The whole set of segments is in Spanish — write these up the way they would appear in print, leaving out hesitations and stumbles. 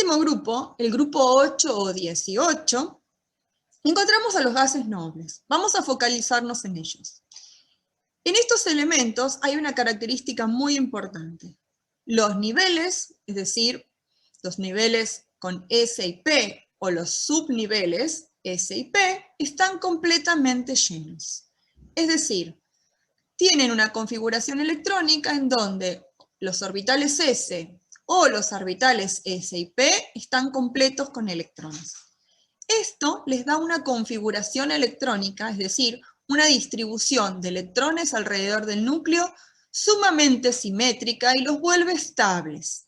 último grupo, el grupo 8 o 18, encontramos a los gases nobles. Vamos a focalizarnos en ellos. En estos elementos hay una característica muy importante. Los niveles, es decir, los niveles con S y P o los subniveles S y P, están completamente llenos. Es decir, tienen una configuración electrónica en donde los orbitales S o los orbitales S y P están completos con electrones. Esto les da una configuración electrónica, es decir, una distribución de electrones alrededor del núcleo sumamente simétrica y los vuelve estables.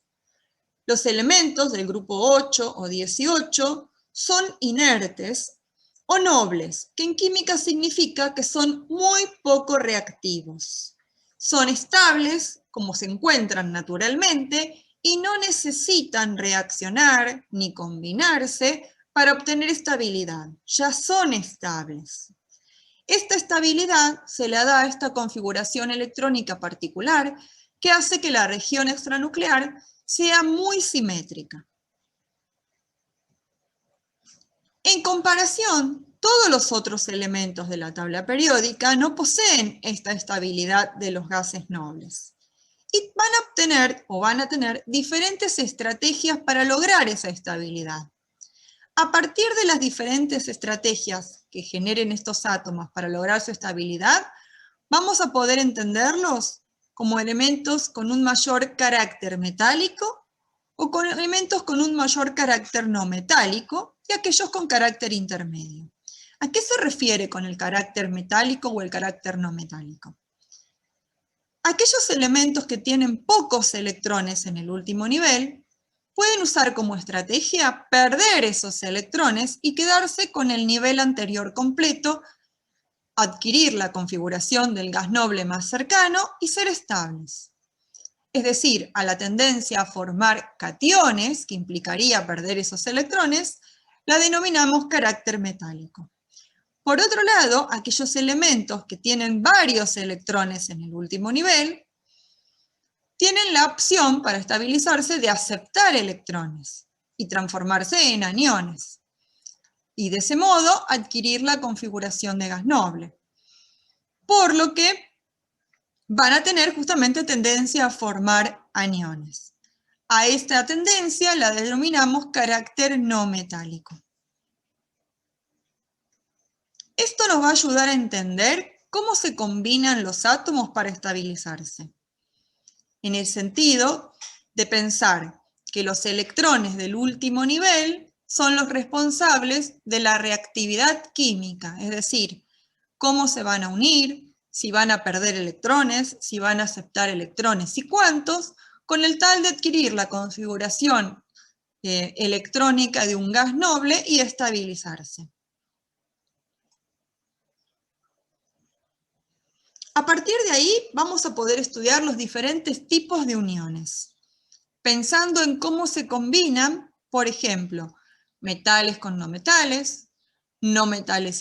Los elementos del grupo 8 o 18 son inertes o nobles, que en química significa que son muy poco reactivos. Son estables, como se encuentran naturalmente, y no necesitan reaccionar ni combinarse para obtener estabilidad. Ya son estables. Esta estabilidad se le da a esta configuración electrónica particular que hace que la región extranuclear sea muy simétrica. En comparación, todos los otros elementos de la tabla periódica no poseen esta estabilidad de los gases nobles. Y van a tener diferentes estrategias para lograr esa estabilidad. A partir de las diferentes estrategias que generen estos átomos para lograr su estabilidad, vamos a poder entenderlos como elementos con un mayor carácter metálico o con elementos con un mayor carácter no metálico y aquellos con carácter intermedio. ¿A qué se refiere con el carácter metálico o el carácter no metálico? Aquellos elementos que tienen pocos electrones en el último nivel pueden usar como estrategia perder esos electrones y quedarse con el nivel anterior completo, adquirir la configuración del gas noble más cercano y ser estables. Es decir, a la tendencia a formar cationes, que implicaría perder esos electrones, la denominamos carácter metálico. Por otro lado, aquellos elementos que tienen varios electrones en el último nivel, tienen la opción para estabilizarse de aceptar electrones y transformarse en aniones, y de ese modo adquirir la configuración de gas noble. Por lo que van a tener justamente tendencia a formar aniones. A esta tendencia la denominamos carácter no metálico. Esto nos va a ayudar a entender cómo se combinan los átomos para estabilizarse. En el sentido de pensar que los electrones del último nivel son los responsables de la reactividad química, es decir, cómo se van a unir, si van a perder electrones, si van a aceptar electrones y cuántos, con el tal de adquirir la configuración electrónica de un gas noble y estabilizarse. A partir de ahí vamos a poder estudiar los diferentes tipos de uniones, pensando en cómo se combinan, por ejemplo, metales con no metales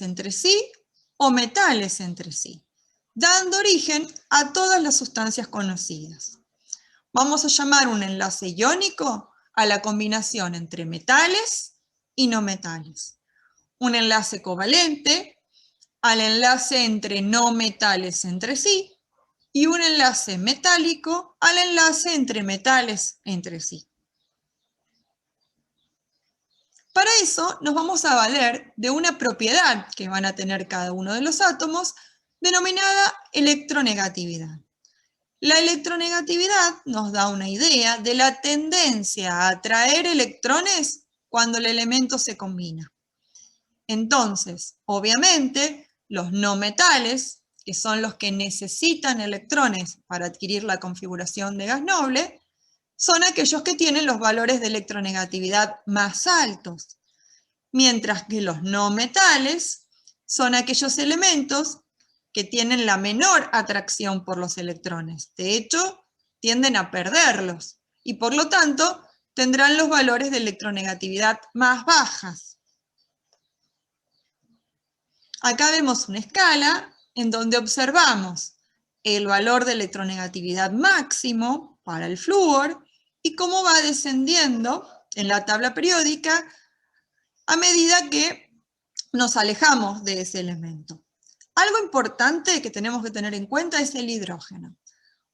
entre sí o metales entre sí, dando origen a todas las sustancias conocidas. Vamos a llamar un enlace iónico a la combinación entre metales y no metales. Un enlace covalente al enlace entre no metales entre sí y un enlace metálico al enlace entre metales entre sí. Para eso nos vamos a valer de una propiedad que van a tener cada uno de los átomos denominada electronegatividad. La electronegatividad nos da una idea de la tendencia a atraer electrones cuando el elemento se combina. Entonces, obviamente, los no metales, que son los que necesitan electrones para adquirir la configuración de gas noble, son aquellos que tienen los valores de electronegatividad más altos, mientras que los no metales son aquellos elementos que tienen la menor atracción por los electrones. De hecho, tienden a perderlos y por lo tanto tendrán los valores de electronegatividad más bajas. Acá vemos una escala en donde observamos el valor de electronegatividad máximo para el flúor y cómo va descendiendo en la tabla periódica a medida que nos alejamos de ese elemento. Algo importante que tenemos que tener en cuenta es el hidrógeno.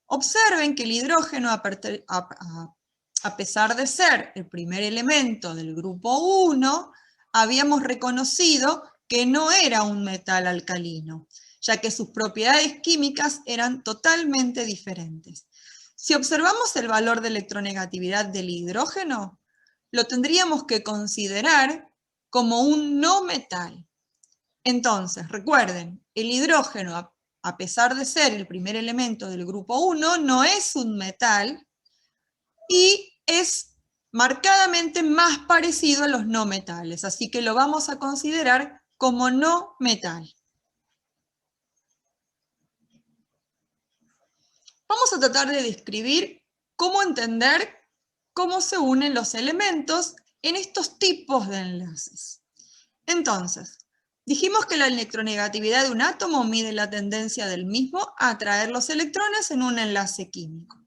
Observen que el hidrógeno, a pesar de ser el primer elemento del grupo 1, habíamos reconocido que no era un metal alcalino, ya que sus propiedades químicas eran totalmente diferentes. Si observamos el valor de electronegatividad del hidrógeno, lo tendríamos que considerar como un no metal. Entonces, recuerden, el hidrógeno, a pesar de ser el primer elemento del grupo 1, no es un metal y es marcadamente más parecido a los no metales, así que lo vamos a considerar como no metal. Vamos a tratar de describir cómo entender cómo se unen los elementos en estos tipos de enlaces. Entonces, dijimos que la electronegatividad de un átomo mide la tendencia del mismo a atraer los electrones en un enlace químico.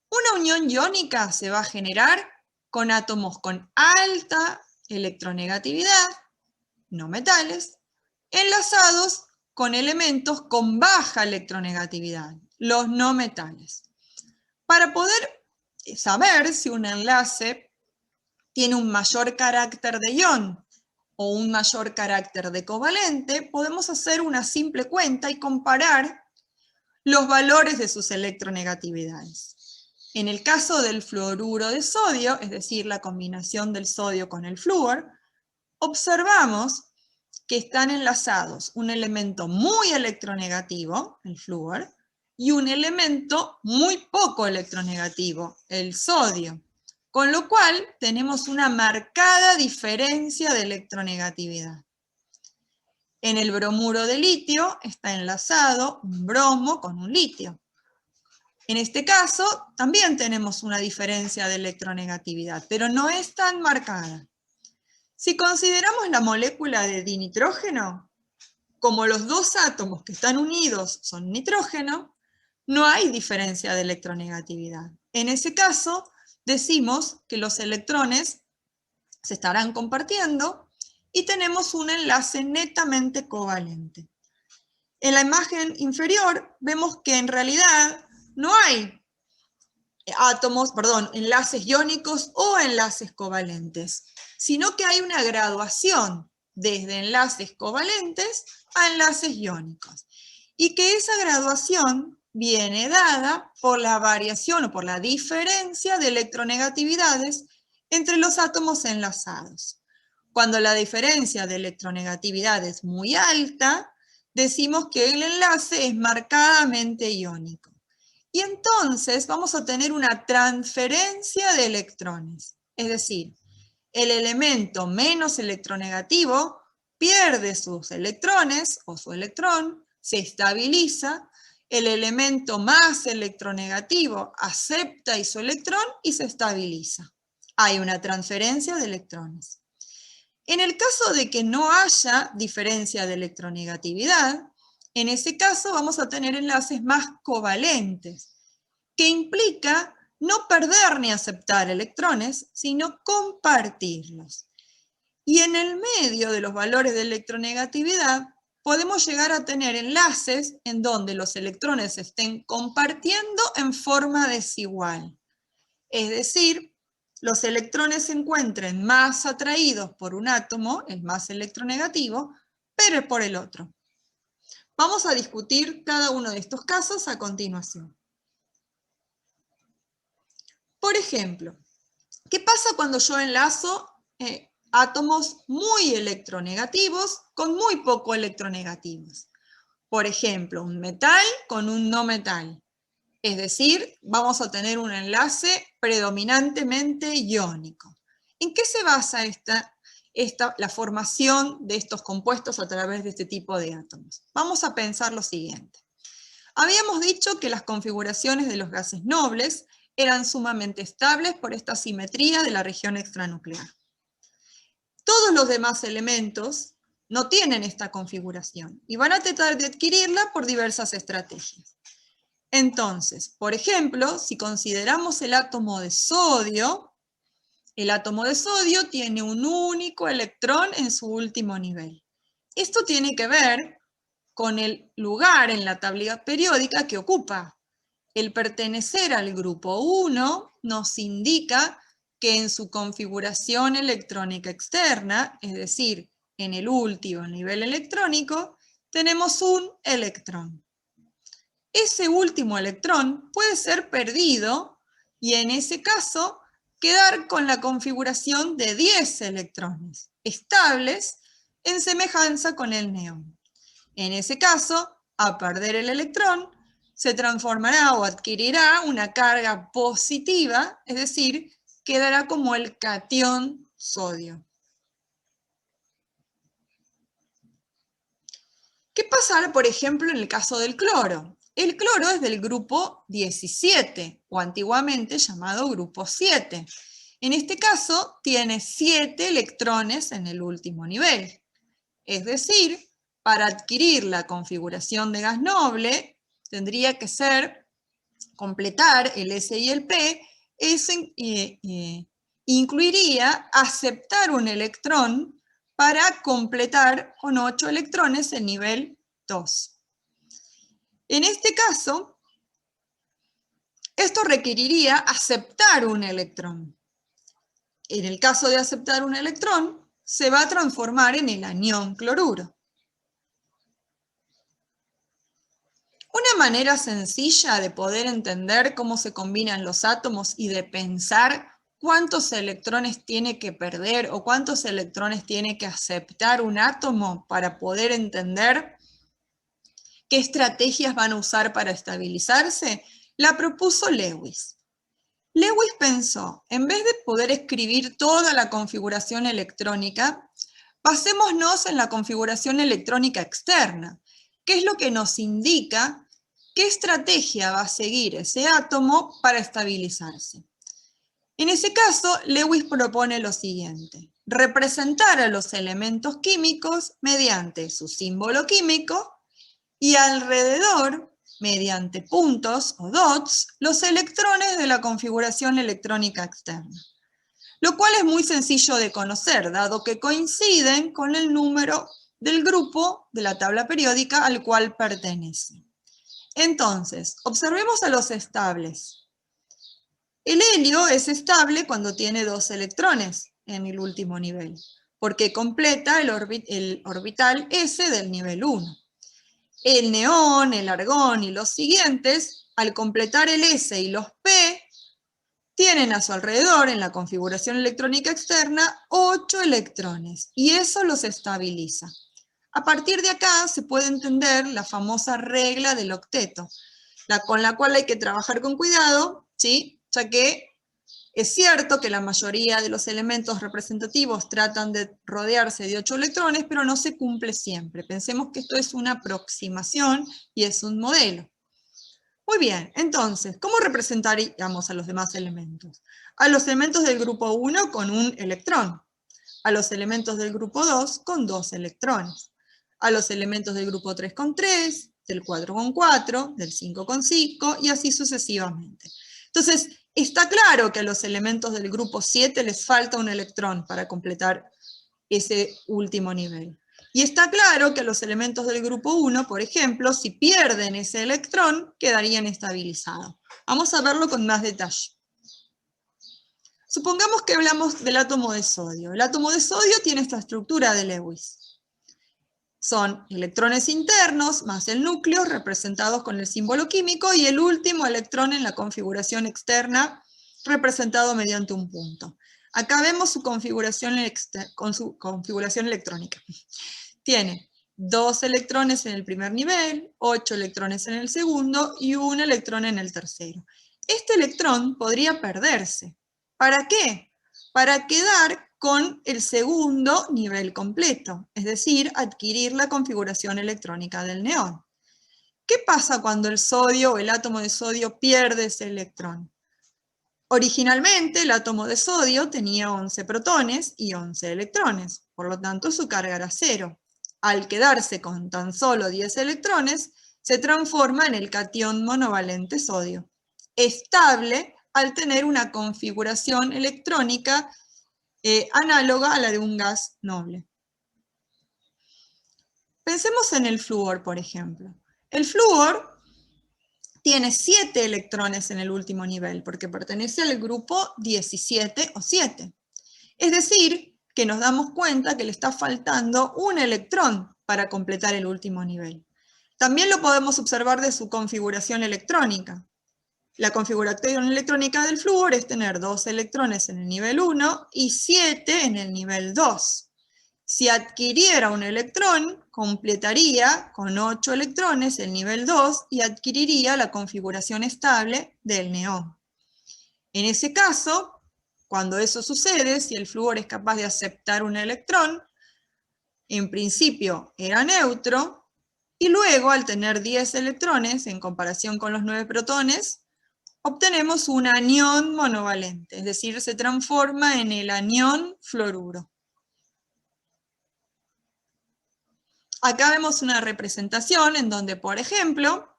Una unión iónica se va a generar con átomos con alta electronegatividad, no metales, enlazados con elementos con baja electronegatividad, los no metales. Para poder saber si un enlace tiene un mayor carácter de ion o un mayor carácter de covalente, podemos hacer una simple cuenta y comparar los valores de sus electronegatividades. En el caso del fluoruro de sodio, es decir, la combinación del sodio con el flúor, observamos que están enlazados un elemento muy electronegativo, el flúor, y un elemento muy poco electronegativo, el sodio. Con lo cual tenemos una marcada diferencia de electronegatividad. En el bromuro de litio está enlazado un bromo con un litio. En este caso también tenemos una diferencia de electronegatividad, pero no es tan marcada. Si consideramos la molécula de dinitrógeno, como los dos átomos que están unidos son nitrógeno, no hay diferencia de electronegatividad. En ese caso, decimos que los electrones se estarán compartiendo y tenemos un enlace netamente covalente. En la imagen inferior vemos que en realidad no hay enlaces iónicos o enlaces covalentes, sino que hay una graduación desde enlaces covalentes a enlaces iónicos. Y que esa graduación viene dada por la variación o por la diferencia de electronegatividades entre los átomos enlazados. Cuando la diferencia de electronegatividad es muy alta, decimos que el enlace es marcadamente iónico. Y entonces vamos a tener una transferencia de electrones. Es decir, el elemento menos electronegativo pierde sus electrones o su electrón, se estabiliza, el elemento más electronegativo acepta su electrón y se estabiliza. Hay una transferencia de electrones. En el caso de que no haya diferencia de electronegatividad, en ese caso vamos a tener enlaces más covalentes, que implica no perder ni aceptar electrones, sino compartirlos. Y en el medio de los valores de electronegatividad, podemos llegar a tener enlaces en donde los electrones se estén compartiendo en forma desigual. Es decir, los electrones se encuentren más atraídos por un átomo, el más electronegativo, pero por el otro. Vamos a discutir cada uno de estos casos a continuación. Por ejemplo, ¿qué pasa cuando yo enlazo átomos muy electronegativos con muy poco electronegativos? Por ejemplo, un metal con un no metal. Es decir, vamos a tener un enlace predominantemente iónico. ¿En qué se basa la formación de estos compuestos a través de este tipo de átomos? Vamos a pensar lo siguiente. Habíamos dicho que las configuraciones de los gases nobles eran sumamente estables por esta simetría de la región extranuclear. Todos los demás elementos no tienen esta configuración y van a tratar de adquirirla por diversas estrategias. Entonces, por ejemplo, si consideramos el átomo de sodio, El átomo de sodio tiene un único electrón en su último nivel. Esto tiene que ver con el lugar en la tabla periódica que ocupa. El pertenecer al grupo 1 nos indica que en su configuración electrónica externa, es decir, en el último nivel electrónico, tenemos un electrón. Ese último electrón puede ser perdido y en ese caso quedar con la configuración de 10 electrones estables en semejanza con el neón. En ese caso, a perder el electrón, se transformará o adquirirá una carga positiva, es decir, quedará como el catión sodio. ¿Qué pasará, por ejemplo, en el caso del cloro? El cloro es del grupo 17, o antiguamente llamado grupo 7. En este caso, tiene 7 electrones en el último nivel. Es decir, para adquirir la configuración de gas noble, tendría que ser completar el S y el P. Eso incluiría aceptar un electrón para completar con 8 electrones el nivel 2. En este caso, esto requeriría aceptar un electrón. En el caso de aceptar un electrón, se va a transformar en el anión cloruro. Una manera sencilla de poder entender cómo se combinan los átomos y de pensar cuántos electrones tiene que perder o cuántos electrones tiene que aceptar un átomo para poder entender qué estrategias van a usar para estabilizarse, la propuso Lewis. Lewis pensó, en vez de poder escribir toda la configuración electrónica, basémonos en la configuración electrónica externa, que es lo que nos indica qué estrategia va a seguir ese átomo para estabilizarse. En ese caso, Lewis propone lo siguiente: representar a los elementos químicos mediante su símbolo químico y alrededor, mediante puntos o dots, los electrones de la configuración electrónica externa. Lo cual es muy sencillo de conocer, dado que coinciden con el número del grupo de la tabla periódica al cual pertenece. Entonces, observemos a los estables. El helio es estable cuando tiene 2 electrones en el último nivel, porque completa el orbital S del nivel 1. El neón, el argón y los siguientes, al completar el S y los P, tienen a su alrededor, en la configuración electrónica externa, 8 electrones, y eso los estabiliza. A partir de acá se puede entender la famosa regla del octeto, con la cual hay que trabajar con cuidado, ¿sí? Ya que es cierto que la mayoría de los elementos representativos tratan de rodearse de 8 electrones, pero no se cumple siempre. Pensemos que esto es una aproximación y es un modelo. Muy bien, entonces, ¿cómo representaríamos a los demás elementos? A los elementos del grupo 1 con un electrón, a los elementos del grupo 2 con 2 electrones, a los elementos del grupo 3 con 3, del 4 con 4, del 5 con 5 y así sucesivamente. Entonces, está claro que a los elementos del grupo 7 les falta un electrón para completar ese último nivel. Y está claro que los elementos del grupo 1, por ejemplo, si pierden ese electrón, quedarían estabilizados. Vamos a verlo con más detalle. Supongamos que hablamos del átomo de sodio. El átomo de sodio tiene esta estructura de Lewis. Son electrones internos más el núcleo representados con el símbolo químico y el último electrón en la configuración externa representado mediante un punto. Acá vemos su configuración electrónica. Tiene 2 electrones en el primer nivel, 8 electrones en el segundo y 1 electrón en el tercero. Este electrón podría perderse. ¿Para qué? Para quedar con el segundo nivel completo, es decir, adquirir la configuración electrónica del neón. ¿Qué pasa cuando el sodio o el átomo de sodio pierde ese electrón? Originalmente el átomo de sodio tenía 11 protones y 11 electrones, por lo tanto su carga era 0. Al quedarse con tan solo 10 electrones, se transforma en el catión monovalente sodio, estable al tener una configuración electrónica análoga a la de un gas noble. Pensemos en el flúor, por ejemplo. El flúor tiene 7 electrones en el último nivel, porque pertenece al grupo 17 o 7. Es decir, que nos damos cuenta que le está faltando un electrón para completar el último nivel. También lo podemos observar de su configuración electrónica. La configuración electrónica del flúor es tener 2 electrones en el nivel 1 y 7 en el nivel 2. Si adquiriera un electrón, completaría con 8 electrones el nivel 2 y adquiriría la configuración estable del neón. En ese caso, cuando eso sucede, si el flúor es capaz de aceptar un electrón, en principio era neutro, y luego al tener 10 electrones en comparación con los 9 protones, obtenemos un anión monovalente, es decir, se transforma en el anión fluoruro. Acá vemos una representación en donde, por ejemplo,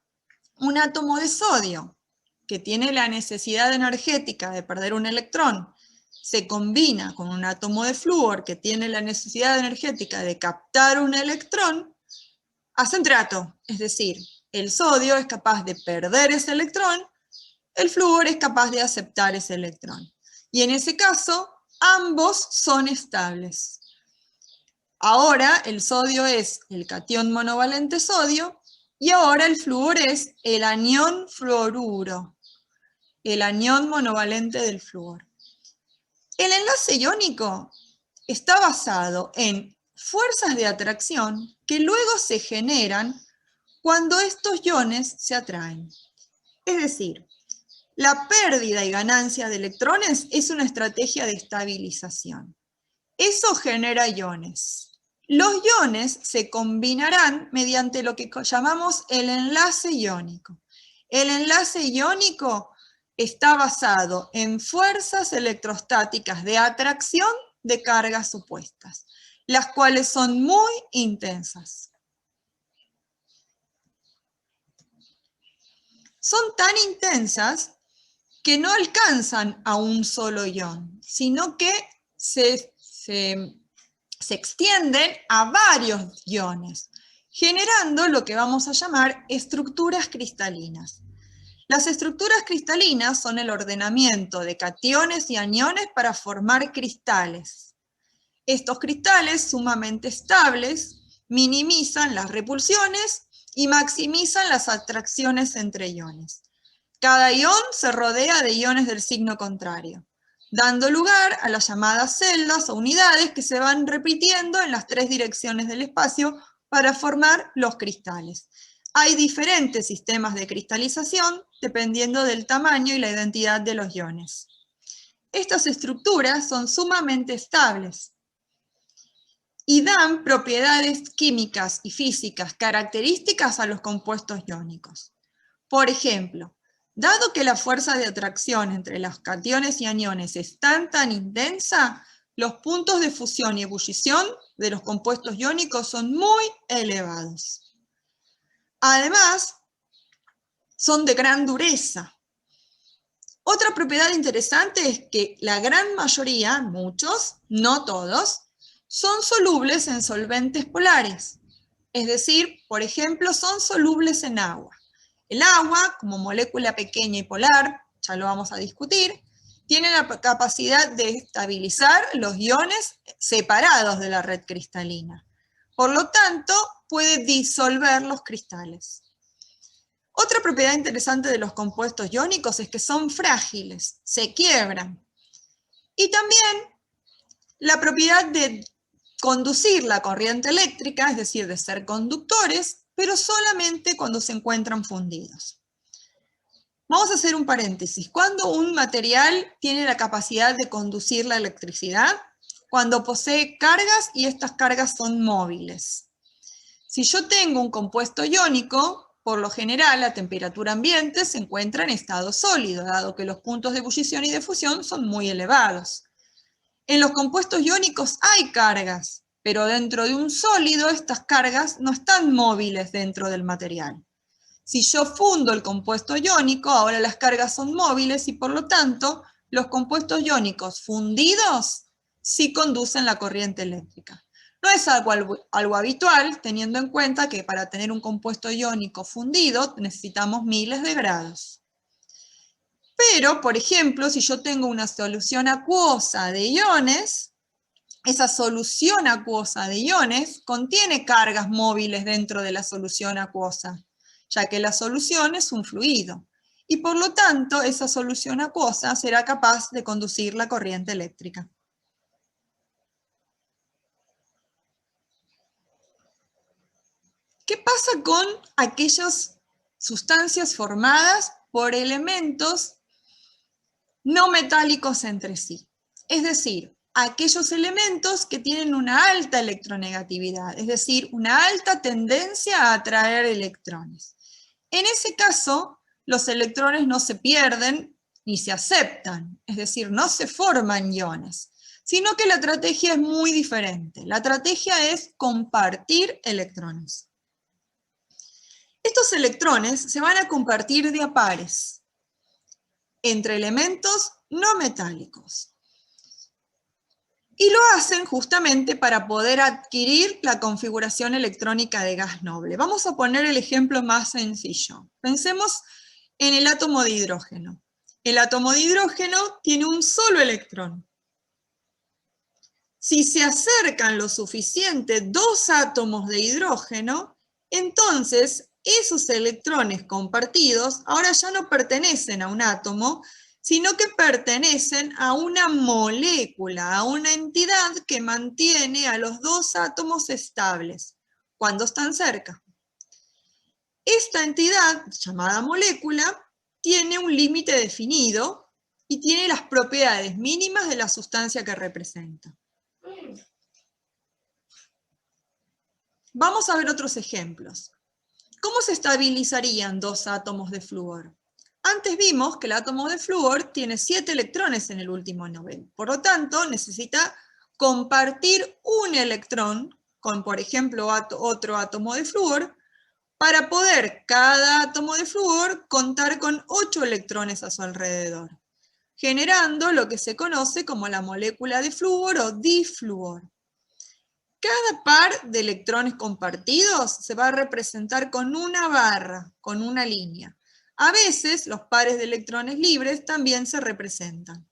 un átomo de sodio que tiene la necesidad energética de perder un electrón se combina con un átomo de flúor que tiene la necesidad energética de captar un electrón, hacen trato, es decir, el sodio es capaz de perder ese electrón, el flúor es capaz de aceptar ese electrón. Y en ese caso, ambos son estables. Ahora el sodio es el catión monovalente sodio y ahora el flúor es el anión fluoruro, el anión monovalente del flúor. El enlace iónico está basado en fuerzas de atracción que luego se generan cuando estos iones se atraen. Es decir, la pérdida y ganancia de electrones es una estrategia de estabilización. Eso genera iones. Los iones se combinarán mediante lo que llamamos el enlace iónico. El enlace iónico está basado en fuerzas electrostáticas de atracción de cargas opuestas, las cuales son muy intensas. Son tan intensas que no alcanzan a un solo ion, sino que se extienden a varios iones, generando lo que vamos a llamar estructuras cristalinas. Las estructuras cristalinas son el ordenamiento de cationes y aniones para formar cristales. Estos cristales sumamente estables minimizan las repulsiones y maximizan las atracciones entre iones. Cada ion se rodea de iones del signo contrario, dando lugar a las llamadas celdas o unidades que se van repitiendo en las 3 direcciones del espacio para formar los cristales. Hay diferentes sistemas de cristalización dependiendo del tamaño y la identidad de los iones. Estas estructuras son sumamente estables y dan propiedades químicas y físicas características a los compuestos iónicos. Por ejemplo, dado que la fuerza de atracción entre los cationes y aniones es tan intensa, los puntos de fusión y ebullición de los compuestos iónicos son muy elevados. Además, son de gran dureza. Otra propiedad interesante es que la gran mayoría, muchos, no todos, son solubles en solventes polares. Es decir, por ejemplo, son solubles en agua. El agua, como molécula pequeña y polar, ya lo vamos a discutir, tiene la capacidad de estabilizar los iones separados de la red cristalina. Por lo tanto, puede disolver los cristales. Otra propiedad interesante de los compuestos iónicos es que son frágiles, se quiebran. Y también la propiedad de conducir la corriente eléctrica, es decir, de ser conductores, pero solamente cuando se encuentran fundidos. Vamos a hacer un paréntesis. ¿Cuándo un material tiene la capacidad de conducir la electricidad? Cuando posee cargas y estas cargas son móviles. Si yo tengo un compuesto iónico, por lo general a temperatura ambiente se encuentra en estado sólido, dado que los puntos de ebullición y de fusión son muy elevados. En los compuestos iónicos hay cargas, pero dentro de un sólido estas cargas no están móviles dentro del material. Si yo fundo el compuesto iónico, ahora las cargas son móviles y por lo tanto los compuestos iónicos fundidos sí conducen la corriente eléctrica. No es algo habitual, teniendo en cuenta que para tener un compuesto iónico fundido necesitamos miles de grados. Pero, por ejemplo, si yo tengo una solución acuosa de iones, esa solución acuosa de iones contiene cargas móviles dentro de la solución acuosa, ya que la solución es un fluido. Y por lo tanto, esa solución acuosa será capaz de conducir la corriente eléctrica. ¿Qué pasa con aquellas sustancias formadas por elementos no metálicos entre sí? Es decir, aquellos elementos que tienen una alta electronegatividad, es decir, una alta tendencia a atraer electrones. En ese caso, los electrones no se pierden ni se aceptan, es decir, no se forman iones, sino que la estrategia es muy diferente. La estrategia es compartir electrones. Estos electrones se van a compartir de a pares entre elementos no metálicos. Y lo hacen justamente para poder adquirir la configuración electrónica de gas noble. Vamos a poner el ejemplo más sencillo. Pensemos en el átomo de hidrógeno. El átomo de hidrógeno tiene un solo electrón. Si se acercan lo suficiente dos átomos de hidrógeno, entonces esos electrones compartidos ahora ya no pertenecen a un átomo, sino que pertenecen a una molécula, a una entidad que mantiene a los dos átomos estables cuando están cerca. Esta entidad, llamada molécula, tiene un límite definido y tiene las propiedades mínimas de la sustancia que representa. Vamos a ver otros ejemplos. ¿Cómo se estabilizarían dos átomos de flúor? Antes vimos que el átomo de flúor tiene 7 electrones en el último nivel. Por lo tanto, necesita compartir un electrón con, por ejemplo, otro átomo de flúor para poder cada átomo de flúor contar con 8 electrones a su alrededor, generando lo que se conoce como la molécula de flúor o difluor. Cada par de electrones compartidos se va a representar con una barra, con una línea. A veces los pares de electrones libres también se representan.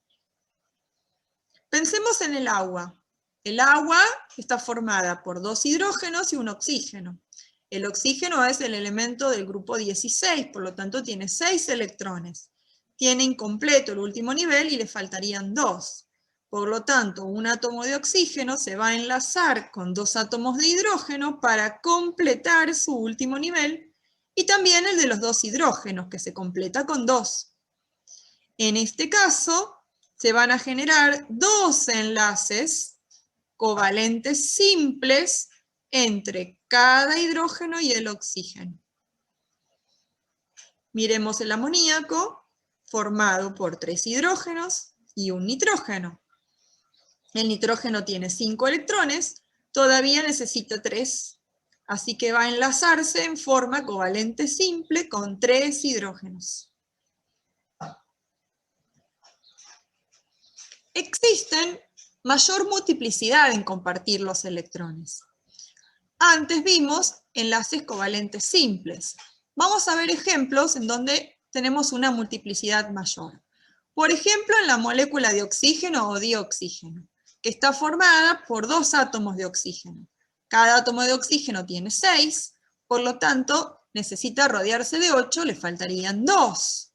Pensemos en el agua. El agua está formada por 2 hidrógenos y un oxígeno. El oxígeno es el elemento del grupo 16, por lo tanto tiene 6 electrones. Tiene incompleto el último nivel y le faltarían 2. Por lo tanto, un átomo de oxígeno se va a enlazar con 2 átomos de hidrógeno para completar su último nivel, y también el de los 2 hidrógenos, que se completa con 2. En este caso, se van a generar 2 enlaces covalentes simples entre cada hidrógeno y el oxígeno. Miremos el amoníaco, formado por 3 hidrógenos y un nitrógeno. El nitrógeno tiene 5 electrones, todavía necesita 3, así que va a enlazarse en forma covalente simple con 3 hidrógenos. Existen mayor multiplicidad en compartir los electrones. Antes vimos enlaces covalentes simples. Vamos a ver ejemplos en donde tenemos una multiplicidad mayor. Por ejemplo, en la molécula de oxígeno o dioxígeno, que está formada por 2 átomos de oxígeno. Cada átomo de oxígeno tiene 6, por lo tanto, necesita rodearse de 8, le faltarían 2.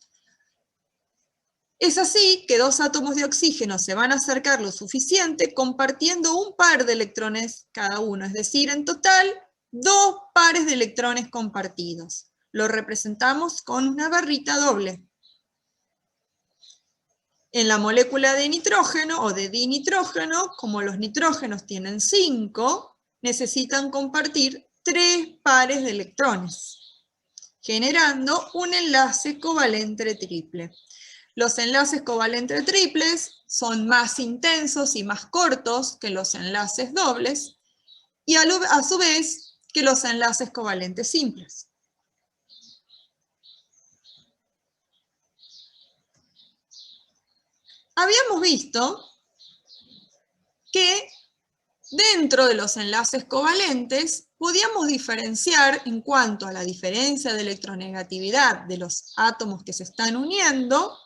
Es así que 2 átomos de oxígeno se van a acercar lo suficiente compartiendo un par de electrones cada uno, es decir, en total 2 pares de electrones compartidos. Lo representamos con una barrita doble. En la molécula de nitrógeno o de dinitrógeno, como los nitrógenos tienen 5, necesitan compartir 3 pares de electrones, generando un enlace covalente triple. Los enlaces covalentes triples son más intensos y más cortos que los enlaces dobles y a su vez que los enlaces covalentes simples. Habíamos visto que dentro de los enlaces covalentes podíamos diferenciar en cuanto a la diferencia de electronegatividad de los átomos que se están uniendo,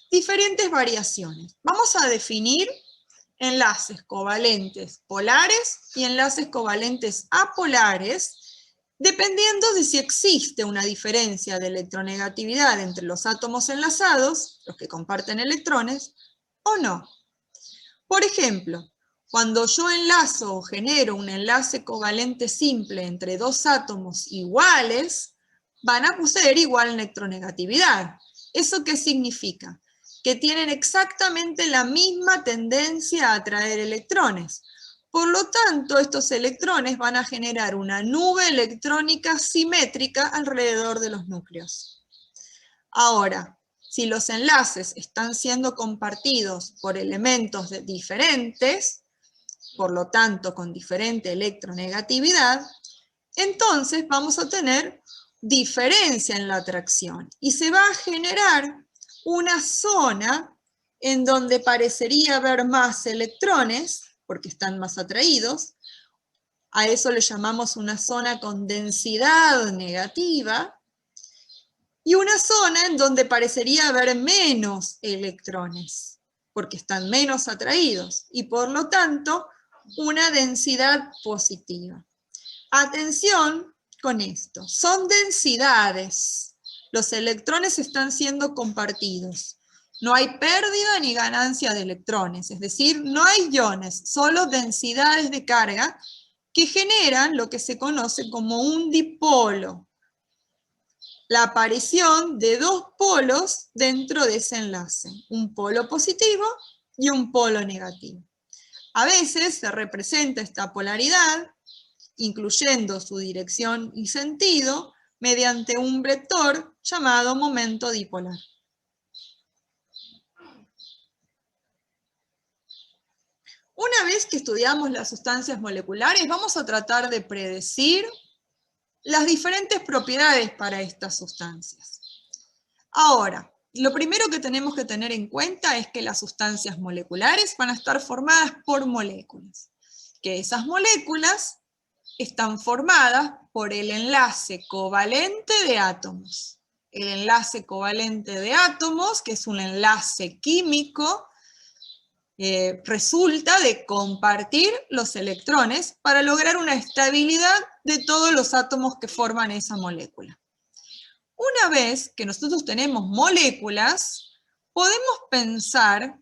diferentes variaciones. Vamos a definir enlaces covalentes polares y enlaces covalentes apolares, dependiendo de si existe una diferencia de electronegatividad entre los átomos enlazados, los que comparten electrones, o no. Por ejemplo, cuando yo enlazo o genero un enlace covalente simple entre dos átomos iguales, van a poseer igual electronegatividad. ¿Eso qué significa? Que tienen exactamente la misma tendencia a atraer electrones. Por lo tanto, estos electrones van a generar una nube electrónica simétrica alrededor de los núcleos. Ahora, si los enlaces están siendo compartidos por elementos diferentes, por lo tanto con diferente electronegatividad, entonces vamos a tener diferencia en la atracción y se va a generar una zona en donde parecería haber más electrones, porque están más atraídos. A eso le llamamos una zona con densidad negativa, y una zona en donde parecería haber menos electrones, porque están menos atraídos, y por lo tanto, una densidad positiva. Atención con esto, son densidades. Los electrones están siendo compartidos. No hay pérdida ni ganancia de electrones, es decir, no hay iones, solo densidades de carga que generan lo que se conoce como un dipolo. La aparición de dos polos dentro de ese enlace, un polo positivo y un polo negativo. A veces se representa esta polaridad, incluyendo su dirección y sentido, mediante un vector llamado momento dipolar. Una vez que estudiamos las sustancias moleculares, vamos a tratar de predecir las diferentes propiedades para estas sustancias. Ahora, lo primero que tenemos que tener en cuenta es que las sustancias moleculares van a estar formadas por moléculas, que esas moléculas están formadas por el enlace covalente de átomos. El enlace covalente de átomos, que es un enlace químico, resulta de compartir los electrones para lograr una estabilidad de todos los átomos que forman esa molécula. Una vez que nosotros tenemos moléculas, podemos pensar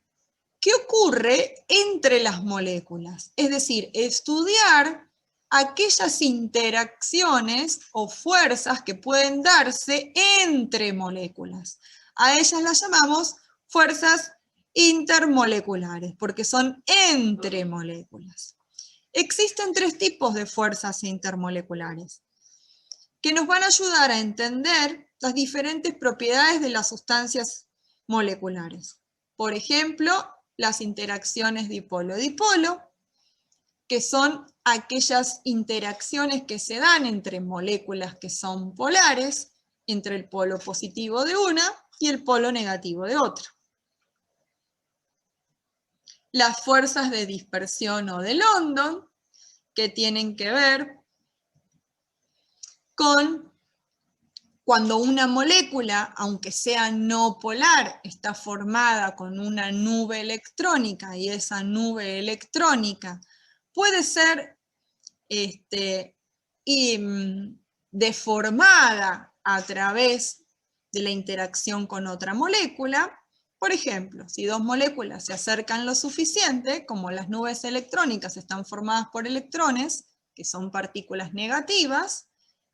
qué ocurre entre las moléculas, es decir, estudiar aquellas interacciones o fuerzas que pueden darse entre moléculas. A ellas las llamamos fuerzas intermoleculares, porque son entre moléculas. Existen tres tipos de fuerzas intermoleculares que nos van a ayudar a entender las diferentes propiedades de las sustancias moleculares. Por ejemplo, las interacciones dipolo-dipolo, que son aquellas interacciones que se dan entre moléculas que son polares, entre el polo positivo de una y el polo negativo de otra. Las fuerzas de dispersión o de London, que tienen que ver con cuando una molécula, aunque sea no polar, está formada con una nube electrónica y esa nube electrónica puede ser deformada a través de la interacción con otra molécula. Por ejemplo, si dos moléculas se acercan lo suficiente, como las nubes electrónicas están formadas por electrones, que son partículas negativas,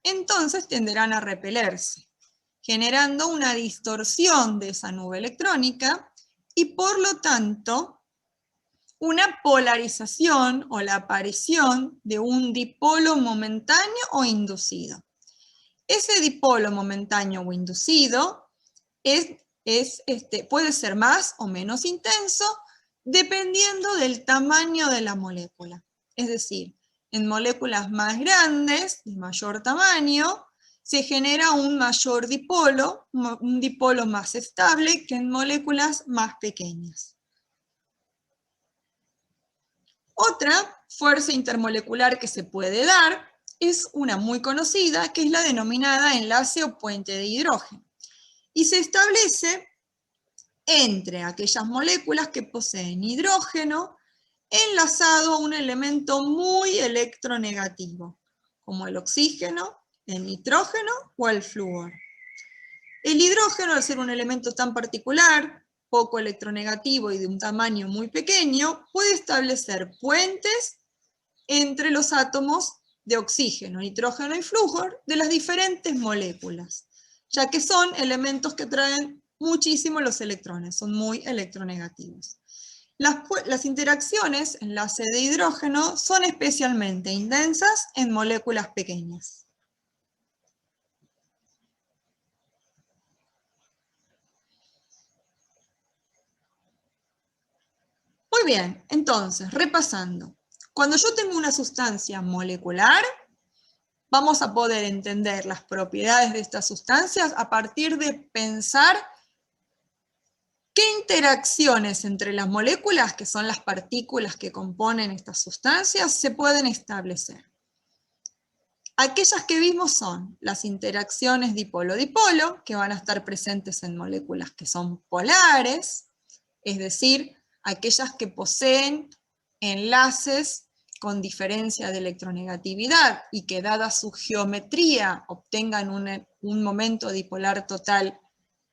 entonces tenderán a repelerse, generando una distorsión de esa nube electrónica y por lo tanto una polarización o la aparición de un dipolo momentáneo o inducido. Ese dipolo momentáneo o inducido puede ser más o menos intenso dependiendo del tamaño de la molécula. Es decir, en moléculas más grandes, de mayor tamaño, se genera un mayor dipolo, un dipolo más estable que en moléculas más pequeñas. Otra fuerza intermolecular que se puede dar es una muy conocida, que es la denominada enlace o puente de hidrógeno. Y se establece entre aquellas moléculas que poseen hidrógeno enlazado a un elemento muy electronegativo, como el oxígeno, el nitrógeno o el flúor. El hidrógeno, al ser un elemento tan particular, poco electronegativo y de un tamaño muy pequeño, puede establecer puentes entre los átomos de oxígeno, nitrógeno y flúor de las diferentes moléculas, ya que son elementos que atraen muchísimo los electrones, son muy electronegativos. Las interacciones, enlace de hidrógeno, son especialmente intensas en moléculas pequeñas. Muy bien, entonces, repasando. Cuando yo tengo una sustancia molecular, vamos a poder entender las propiedades de estas sustancias a partir de pensar qué interacciones entre las moléculas, que son las partículas que componen estas sustancias, se pueden establecer. Aquellas que vimos son las interacciones dipolo-dipolo, que van a estar presentes en moléculas que son polares, es decir, aquellas que poseen enlaces con diferencia de electronegatividad y que dada su geometría obtengan un momento dipolar total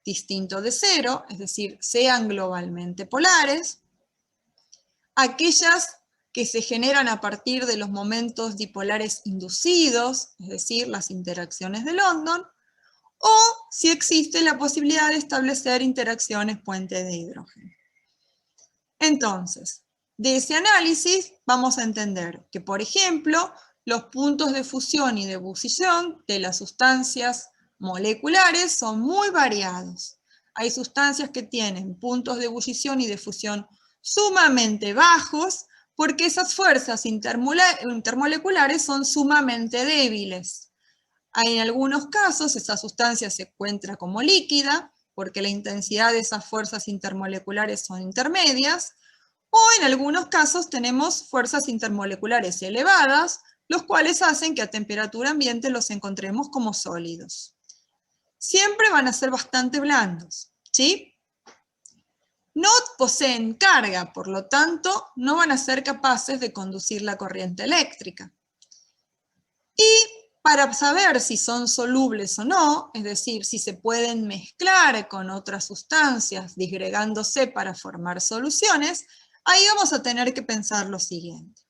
distinto de cero, es decir, sean globalmente polares. Aquellas que se generan a partir de los momentos dipolares inducidos, es decir, las interacciones de London, o si existe la posibilidad de establecer interacciones puente de hidrógeno. Entonces, de ese análisis vamos a entender que, por ejemplo, los puntos de fusión y de ebullición de las sustancias moleculares son muy variados. Hay sustancias que tienen puntos de ebullición y de fusión sumamente bajos porque esas fuerzas intermoleculares son sumamente débiles. En algunos casos esa sustancia se encuentra como líquida porque la intensidad de esas fuerzas intermoleculares son intermedias, o en algunos casos tenemos fuerzas intermoleculares elevadas, los cuales hacen que a temperatura ambiente los encontremos como sólidos. Siempre van a ser bastante blandos, ¿sí? No poseen carga, por lo tanto, no van a ser capaces de conducir la corriente eléctrica. Y para saber si son solubles o no, es decir, si se pueden mezclar con otras sustancias disgregándose para formar soluciones, ahí vamos a tener que pensar lo siguiente.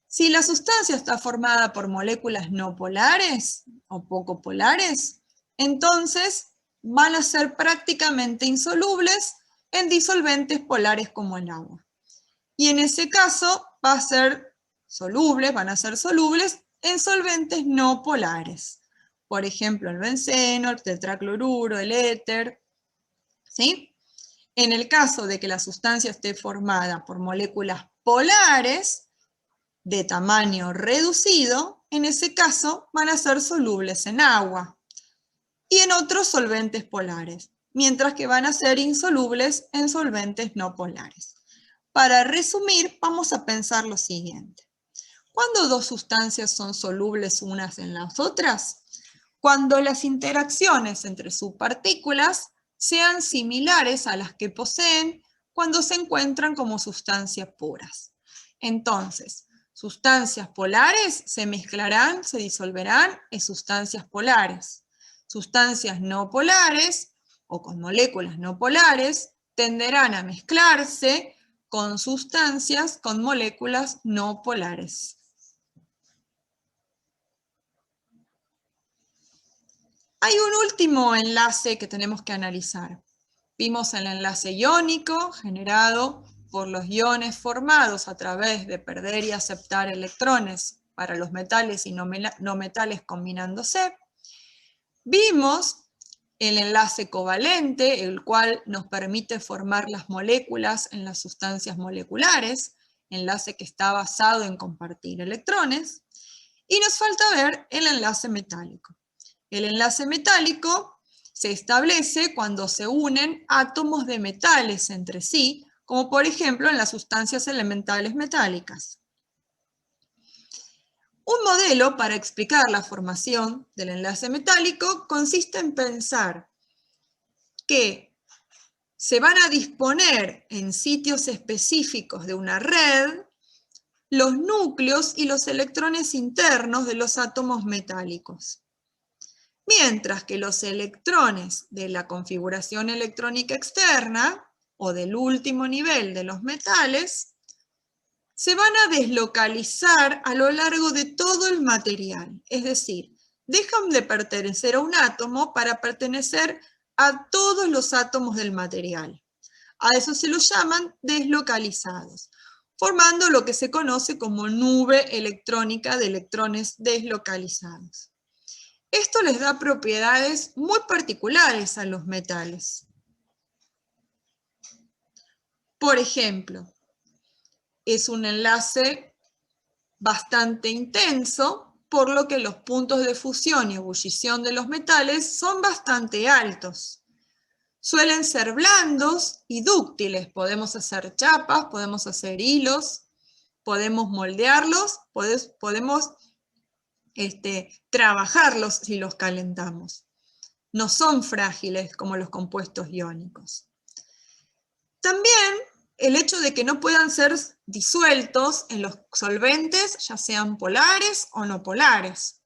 Si la sustancia está formada por moléculas no polares o poco polares, entonces van a ser prácticamente insolubles en disolventes polares como el agua. Y en ese caso van a ser solubles en solventes no polares. Por ejemplo, el benceno, el tetracloruro, el éter, ¿sí? En el caso de que la sustancia esté formada por moléculas polares de tamaño reducido, en ese caso van a ser solubles en agua y en otros solventes polares, mientras que van a ser insolubles en solventes no polares. Para resumir, vamos a pensar lo siguiente. ¿Cuándo dos sustancias son solubles unas en las otras? Cuando las interacciones entre sus partículas sean similares a las que poseen cuando se encuentran como sustancias puras. Entonces, sustancias polares se mezclarán, se disolverán en sustancias polares. Sustancias no polares o con moléculas no polares tenderán a mezclarse con sustancias con moléculas no polares. Hay un último enlace que tenemos que analizar. Vimos el enlace iónico generado por los iones formados a través de perder y aceptar electrones para los metales y no metales combinándose. Vimos el enlace covalente, el cual nos permite formar las moléculas en las sustancias moleculares, enlace que está basado en compartir electrones. Y nos falta ver el enlace metálico. El enlace metálico se establece cuando se unen átomos de metales entre sí como por ejemplo en las sustancias elementales metálicas. Un modelo para explicar la formación del enlace metálico consiste en pensar que se van a disponer en sitios específicos de una red los núcleos y los electrones internos de los átomos metálicos, mientras que los electrones de la configuración electrónica externa o del último nivel de los metales se van a deslocalizar a lo largo de todo el material, es decir, dejan de pertenecer a un átomo para pertenecer a todos los átomos del material. A eso se los llaman deslocalizados, formando lo que se conoce como nube electrónica de electrones deslocalizados. Esto les da propiedades muy particulares a los metales. Por ejemplo, es un enlace bastante intenso, por lo que los puntos de fusión y ebullición de los metales son bastante altos. Suelen ser blandos y dúctiles. Podemos hacer chapas, podemos hacer hilos, podemos moldearlos, podemos trabajarlos si los calentamos. No son frágiles como los compuestos iónicos. También el hecho de que no puedan ser disueltos en los solventes, ya sean polares o no polares.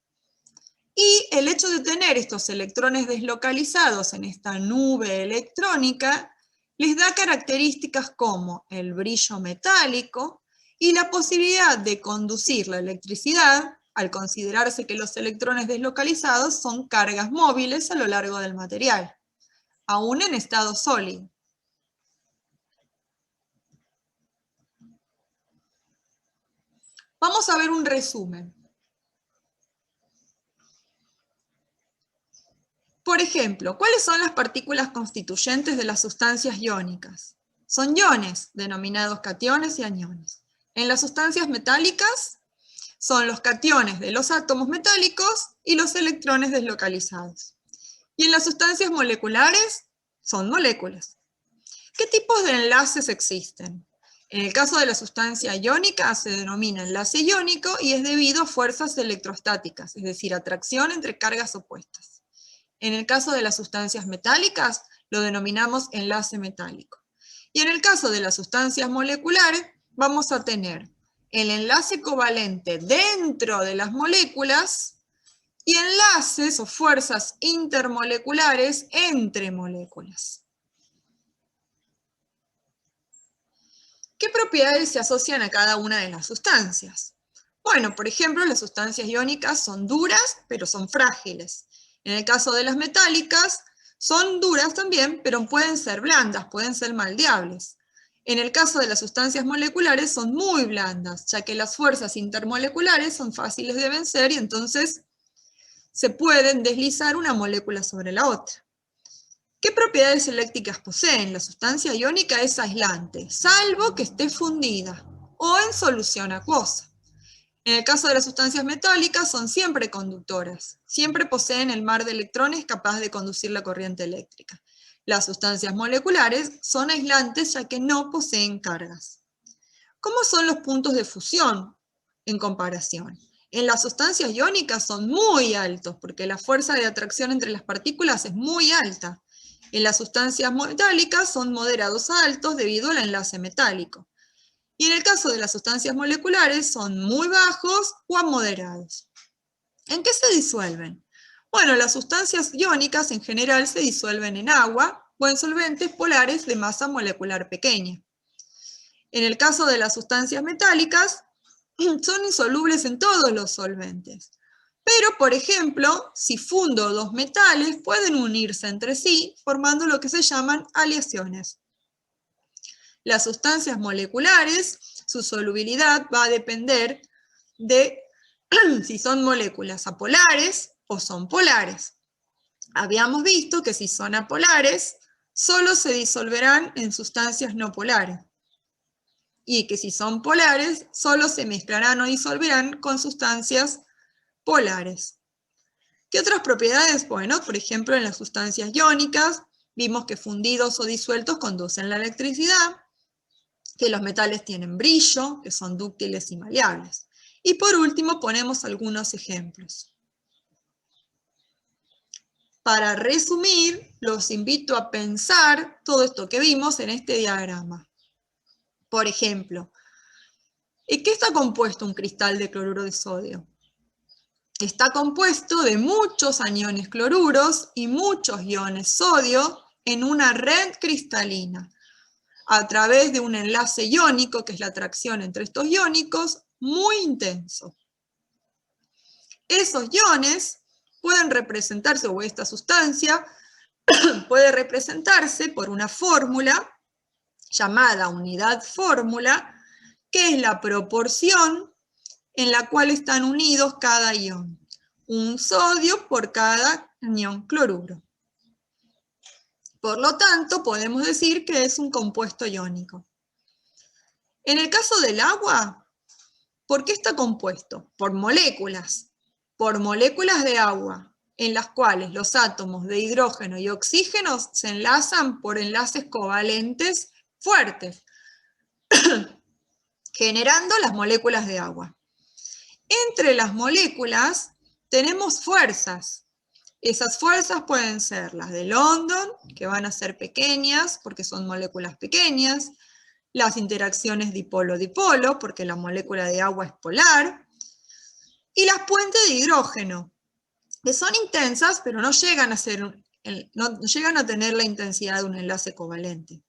Y el hecho de tener estos electrones deslocalizados en esta nube electrónica les da características como el brillo metálico y la posibilidad de conducir la electricidad, al considerarse que los electrones deslocalizados son cargas móviles a lo largo del material, aún en estado sólido. Vamos a ver un resumen. Por ejemplo, ¿cuáles son las partículas constituyentes de las sustancias iónicas? Son iones, denominados cationes y aniones. En las sustancias metálicas son los cationes de los átomos metálicos y los electrones deslocalizados. Y en las sustancias moleculares son moléculas. ¿Qué tipos de enlaces existen? En el caso de la sustancia iónica se denomina enlace iónico y es debido a fuerzas electrostáticas, es decir, atracción entre cargas opuestas. En el caso de las sustancias metálicas lo denominamos enlace metálico. Y en el caso de las sustancias moleculares vamos a tener el enlace covalente dentro de las moléculas y enlaces o fuerzas intermoleculares entre moléculas. ¿Qué propiedades se asocian a cada una de las sustancias? Bueno, por ejemplo, las sustancias iónicas son duras, pero son frágiles. En el caso de las metálicas, son duras también, pero pueden ser blandas, pueden ser moldeables. En el caso de las sustancias moleculares, son muy blandas, ya que las fuerzas intermoleculares son fáciles de vencer y entonces se pueden deslizar una molécula sobre la otra. ¿Qué propiedades eléctricas poseen? La sustancia iónica es aislante, salvo que esté fundida o en solución acuosa. En el caso de las sustancias metálicas son siempre conductoras, siempre poseen el mar de electrones capaz de conducir la corriente eléctrica. Las sustancias moleculares son aislantes ya que no poseen cargas. ¿Cómo son los puntos de fusión en comparación? En las sustancias iónicas son muy altos porque la fuerza de atracción entre las partículas es muy alta. En las sustancias metálicas son moderados a altos debido al enlace metálico. Y en el caso de las sustancias moleculares son muy bajos o moderados. ¿En qué se disuelven? Bueno, las sustancias iónicas en general se disuelven en agua o en solventes polares de masa molecular pequeña. En el caso de las sustancias metálicas, son insolubles en todos los solventes. Pero, por ejemplo, si fundo dos metales, pueden unirse entre sí, formando lo que se llaman aleaciones. Las sustancias moleculares, su solubilidad va a depender de si son moléculas apolares o son polares. Habíamos visto que si son apolares, solo se disolverán en sustancias no polares. Y que si son polares, solo se mezclarán o disolverán con sustancias polares. ¿Qué otras propiedades? Bueno, por ejemplo, en las sustancias iónicas, vimos que fundidos o disueltos conducen la electricidad. que los metales tienen brillo, que son dúctiles y maleables. Y por último ponemos algunos ejemplos. Para resumir, los invito a pensar todo esto que vimos en este diagrama. Por ejemplo, ¿en qué está compuesto un cristal de cloruro de sodio? Está compuesto de muchos aniones cloruros y muchos iones sodio en una red cristalina, a través de un enlace iónico, que es la atracción entre estos iónicos, muy intenso. Esos iones pueden representarse, o esta sustancia puede representarse por una fórmula llamada unidad fórmula, que es la proporción en la cual están unidos cada ion. Un sodio por cada anión cloruro. Por lo tanto, podemos decir que es un compuesto iónico. En el caso del agua, ¿por qué está compuesto? Por moléculas de agua, en las cuales los átomos de hidrógeno y oxígeno se enlazan por enlaces covalentes fuertes, generando las moléculas de agua. Entre las moléculas tenemos fuerzas. Esas fuerzas pueden ser las de London, que van a ser pequeñas porque son moléculas pequeñas, las interacciones dipolo-dipolo, porque la molécula de agua es polar, y las puentes de hidrógeno, que son intensas, pero no llegan a tener la intensidad de un enlace covalente.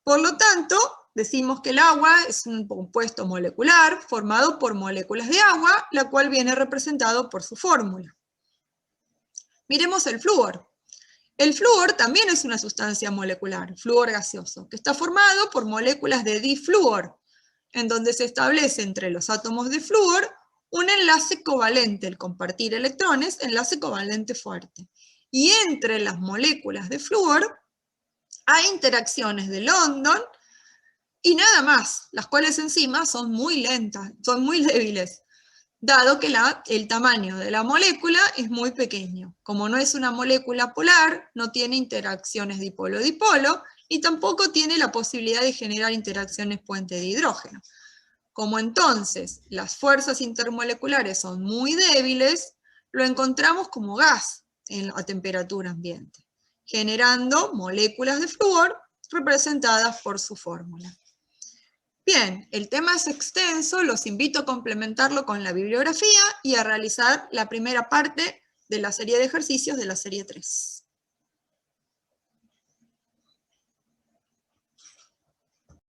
Por lo tanto, decimos que el agua es un compuesto molecular formado por moléculas de agua, la cual viene representado por su fórmula. Miremos el flúor. El flúor también es una sustancia molecular, flúor gaseoso, que está formado por moléculas de diflúor, en donde se establece entre los átomos de flúor un enlace covalente, el compartir electrones, enlace covalente fuerte. Y entre las moléculas de flúor hay interacciones de London y nada más, las cuales encima son muy lentas, son muy débiles, dado que el tamaño de la molécula es muy pequeño. Como no es una molécula polar, no tiene interacciones dipolo-dipolo, y tampoco tiene la posibilidad de generar interacciones puente de hidrógeno. Como entonces las fuerzas intermoleculares son muy débiles, lo encontramos como gas a temperatura ambiente, generando moléculas de flúor representadas por su fórmula. Bien, el tema es extenso, los invito a complementarlo con la bibliografía y a realizar la primera parte de la serie de ejercicios de la serie 3.